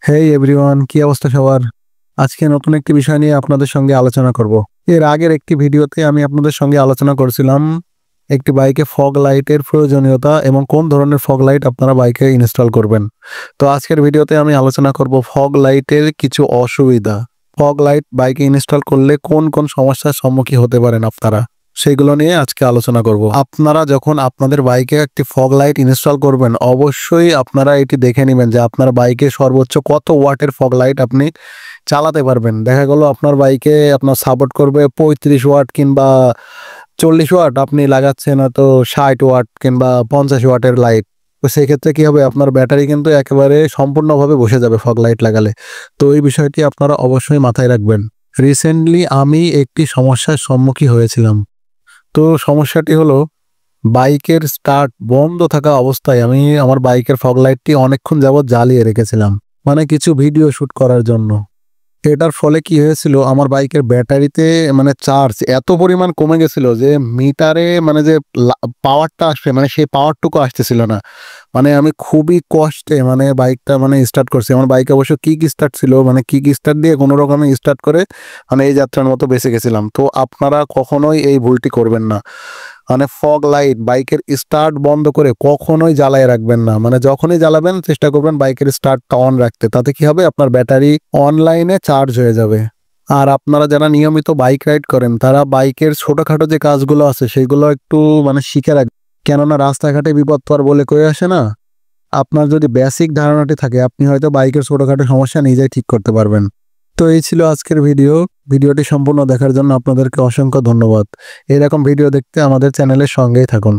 হেই everyone, কি অবস্থা সবার? আজকে নতুন একটি বিষয় নিয়ে আপনাদের সঙ্গে আলোচনা করব। এর আগের একটি ভিডিওতে আমি আপনাদের সঙ্গে আলোচনা করছিলাম একটি বাইকে ফগ লাইটের প্রয়োজনীয়তা এবং কোন ধরনের ফগ লাইট আপনারা বাইকে ইনস্টল করবেন। তো আজকের ভিডিওতে আমি আলোচনা করব ফগ লাইটের কিছু অসুবিধা। ফগ লাইট বাইকে ইনস্টল করলে কোন কোন সমস্যার সম্মুখীন হতে পারেন আপনারা, সেগুলো নিয়ে আজকে আলোচনা করব। আপনারা যখন আপনাদের বাইকে একটি ফগ লাইট ইনস্টল করবেন, অবশ্যই আপনারা এটি দেখে নেবেন যে আপনার বাইকে সর্বোচ্চ কত ওয়াটের ফগ লাইট আপনি চালাতে পারবেন। দেখা গেল আপনার বাইকে আপনার সাপোর্ট করবে 35 ওয়াট কিংবা 40 ওয়াট, আপনি লাগাচ্ছেন হয়তো 60 ওয়াট কিংবা 50 ওয়াটের লাইট। তো সেই ক্ষেত্রে কি হবে, আপনার ব্যাটারি কিন্তু একেবারে সম্পূর্ণভাবে বসে যাবে ফগ লাইট লাগালে। তো এই বিষয়টি আপনারা অবশ্যই মাথায় রাখবেন। রিসেন্টলি আমি একটি সমস্যার সম্মুখীন হয়েছিলাম। তো সমস্যাটি হলো, বাইকের স্টার্ট বন্ধ থাকা অবস্থায় আমি আমার বাইকের ফগ লাইটটি অনেকক্ষণ যাবৎ জ্বালিয়ে রেখেছিলাম, মানে কিছু ভিডিও শুট করার জন্য। এটার ফলে কি হয়েছিল, আমার বাইকের ব্যাটারিতে মানে চার্জ এত পরিমাণ কমে গেছিল যে মিটারে মানে যে পাওয়ারটা আসবে মানে সেই পাওয়ারটুকু আসতেছিল না। মানে আমি খুবই কষ্টে মানে বাইকটা মানে স্টার্ট করছি। আমার বাইকে অবশ্য কিক স্টার্ট ছিল, মানে কিক স্টার্ট দিয়ে কোনো রকমে স্টার্ট করে মানে এই যাত্রার মতো বেঁচে গেছিলাম। তো আপনারা কখনোই এই ভুলটি করবেন না। মানে ফগ লাইট বাইকের স্টার্ট বন্ধ করে কখনোই জ্বালায় রাখবেন না। মানে যখনই জ্বালাবেন চেষ্টা করবেন বাইকের স্টার্টটা অন রাখতে। তাতে কি হবে, আপনার ব্যাটারি অনলাইনে চার্জ হয়ে যাবে। আর আপনারা যারা নিয়মিত বাইক রাইড করেন তারা বাইকের ছোটখাটো যে কাজগুলো আছে সেগুলো একটু মানে শিখে রাখবেন, কেননা রাস্তাঘাটে বিপদ তো আর বলে কয়ে আসে না। আপনার যদি বেসিক ধারণাটি থাকে, আপনি হয়তো বাইকের ছোটখাটো সমস্যা নিজেই ঠিক করতে পারবেন। তো এই ছিল আজকের ভিডিওটি সম্পূর্ণ দেখার জন্য আপনাদেরকে অসংখ্য ধন্যবাদ। এরকম ভিডিও দেখতে আমাদের চ্যানেলের সঙ্গেই থাকুন।